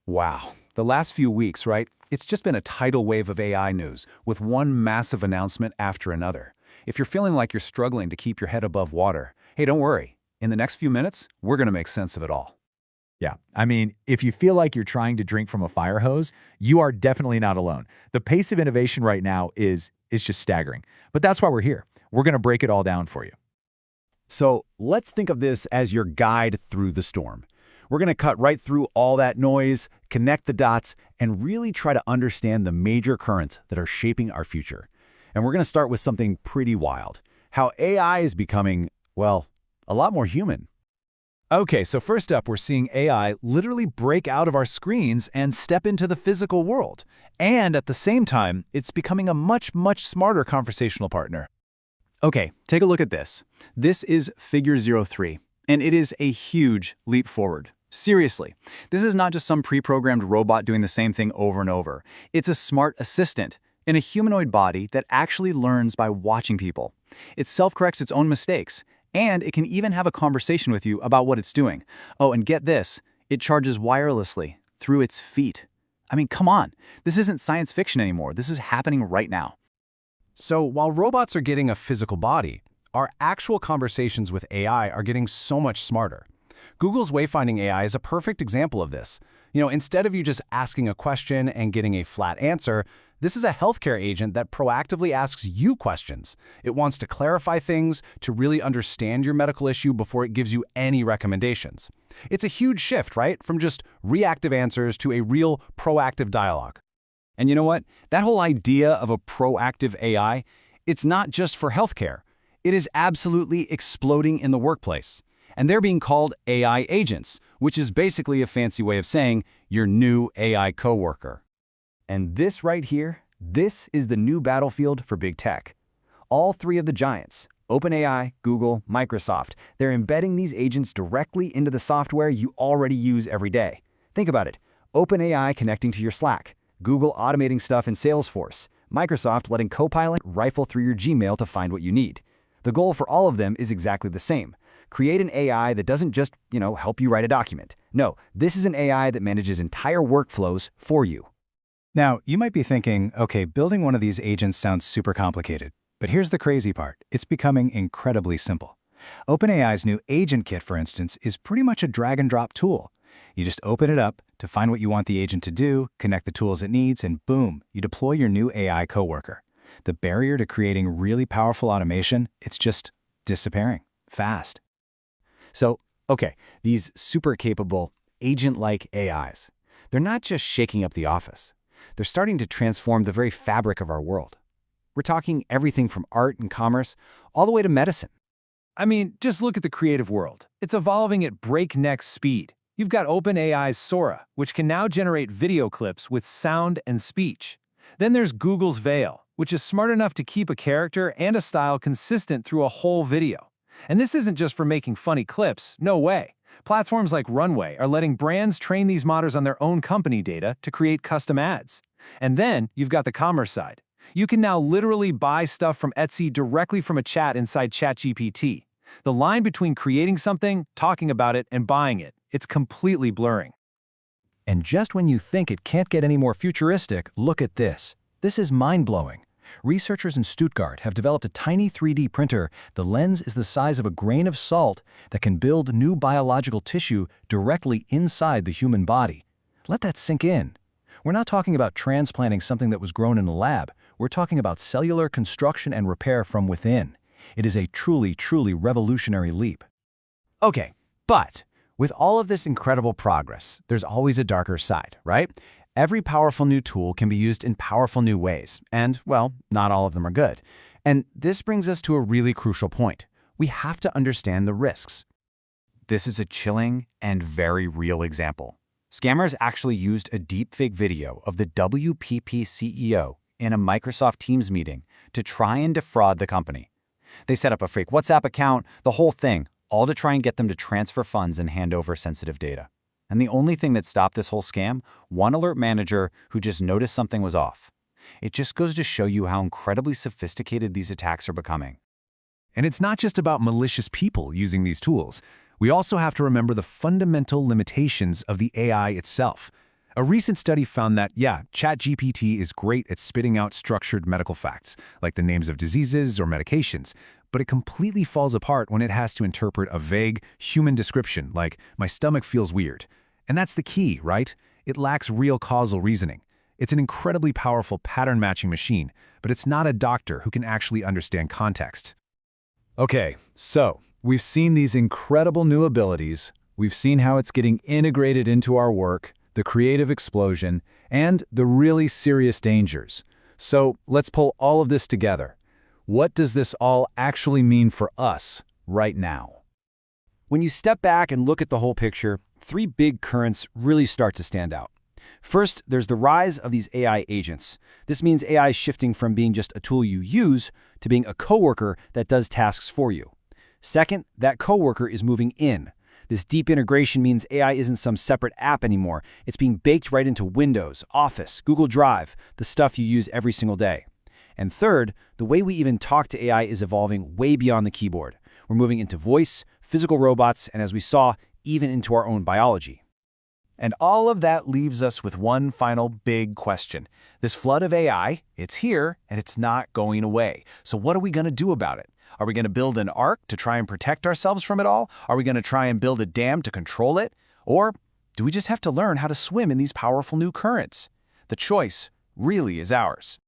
Wow. The last few weeks, right? It's just been a tidal wave of AI news, with one massive announcement after another. If you're feeling like you're struggling to keep your head above water, hey, don't worry. In the next few minutes, we're going to make sense of it all. Yeah, I mean, if you feel like you're trying to drink from a fire hose, you are definitely not alone. The pace of innovation right now is just staggering. But that's why we're here. We're going to break it all down for you. So let's think of this as your guide through the storm. We're going to cut right through all that noise, connect the dots, and really try to understand the major currents that are shaping our future. And we're going to start with something pretty wild. How AI is becoming, well, a lot more human. Okay, so first up, we're seeing AI literally break out of our screens and step into the physical world. And at the same time, it's becoming a much, much smarter conversational partner. Okay, take a look at this. This is Figure 03, and it is a huge leap forward. Seriously, this is not just some pre-programmed robot doing the same thing over and over. It's a smart assistant in a humanoid body that actually learns by watching people. It self-corrects its own mistakes, and it can even have a conversation with you about what it's doing. Oh, and get this, it charges wirelessly through its feet. I mean, come on, this isn't science fiction anymore. This is happening right now. So while robots are getting a physical body, our actual conversations with AI are getting so much smarter. Google's Wayfinding AI is a perfect example of this. Instead of you just asking a question and getting a flat answer, this is a healthcare agent that proactively asks you questions. It wants to clarify things, to really understand your medical issue before it gives you any recommendations. It's a huge shift, right? From just reactive answers to a real proactive dialogue. And you know what? That whole idea of a proactive AI, it's not just for healthcare. It is absolutely exploding in the workplace. And they're being called AI agents, which is basically a fancy way of saying your new AI coworker. And this right here, this is the new battlefield for big tech. All three of the giants, OpenAI, Google, Microsoft, they're embedding these agents directly into the software you already use every day. Think about it. OpenAI connecting to your Slack, Google automating stuff in Salesforce, Microsoft letting Copilot rifle through your Gmail to find what you need. The goal for all of them is exactly the same. Create an AI that doesn't just, help you write a document. No, this is an AI that manages entire workflows for you. Now, you might be thinking, okay, building one of these agents sounds super complicated. But here's the crazy part. It's becoming incredibly simple. OpenAI's new Agent Kit, for instance, is pretty much a drag-and-drop tool. You just open it up to find what you want the agent to do, connect the tools it needs, and boom, you deploy your new AI coworker. The barrier to creating really powerful automation, it's just disappearing fast. So, okay, these super capable, agent-like AIs, they're not just shaking up the office. They're starting to transform the very fabric of our world. We're talking everything from art and commerce all the way to medicine. I mean, just look at the creative world. It's evolving at breakneck speed. You've got OpenAI's Sora, which can now generate video clips with sound and speech. Then there's Google's Veil, which is smart enough to keep a character and a style consistent through a whole video. And this isn't just for making funny clips, no way. Platforms like Runway are letting brands train these modders on their own company data to create custom ads. And then you've got the commerce side. You can now literally buy stuff from Etsy directly from a chat inside ChatGPT. The line between creating something, talking about it, and buying it, it's completely blurring. And just when you think it can't get any more futuristic, look at this. This is mind-blowing. Researchers in Stuttgart have developed a tiny 3D printer. The lens is the size of a grain of salt that can build new biological tissue directly inside the human body. Let that sink in. We're not talking about transplanting something that was grown in a lab. We're talking about cellular construction and repair from within. It is a truly, truly revolutionary leap. Okay, but with all of this incredible progress, there's always a darker side, right? Every powerful new tool can be used in powerful new ways, and, well, not all of them are good. And this brings us to a really crucial point. We have to understand the risks. This is a chilling and very real example. Scammers actually used a deepfake video of the WPP CEO in a Microsoft Teams meeting to try and defraud the company. They set up a fake WhatsApp account, the whole thing, all to try and get them to transfer funds and hand over sensitive data. And the only thing that stopped this whole scam, one alert manager who just noticed something was off. It just goes to show you how incredibly sophisticated these attacks are becoming. And it's not just about malicious people using these tools. We also have to remember the fundamental limitations of the AI itself. A recent study found that, yeah, ChatGPT is great at spitting out structured medical facts, like the names of diseases or medications, but it completely falls apart when it has to interpret a vague, human description, like, my stomach feels weird. And that's the key, right? It lacks real causal reasoning. It's an incredibly powerful pattern-matching machine, but it's not a doctor who can actually understand context. Okay, so we've seen these incredible new abilities, we've seen how it's getting integrated into our work, the creative explosion, and the really serious dangers. So let's pull all of this together. What does this all actually mean for us right now? When you step back and look at the whole picture, three big currents really start to stand out. First, there's the rise of these AI agents. This means AI is shifting from being just a tool you use to being a coworker that does tasks for you. Second, that coworker is moving in. This deep integration means AI isn't some separate app anymore. It's being baked right into Windows, Office, Google Drive, the stuff you use every single day. And third, the way we even talk to AI is evolving way beyond the keyboard. We're moving into voice, physical robots, and as we saw, even into our own biology. And all of that leaves us with one final big question. This flood of AI, it's here and it's not going away. So what are we going to do about it? Are we going to build an ark to try and protect ourselves from it all? Are we going to try and build a dam to control it? Or do we just have to learn how to swim in these powerful new currents? The choice really is ours.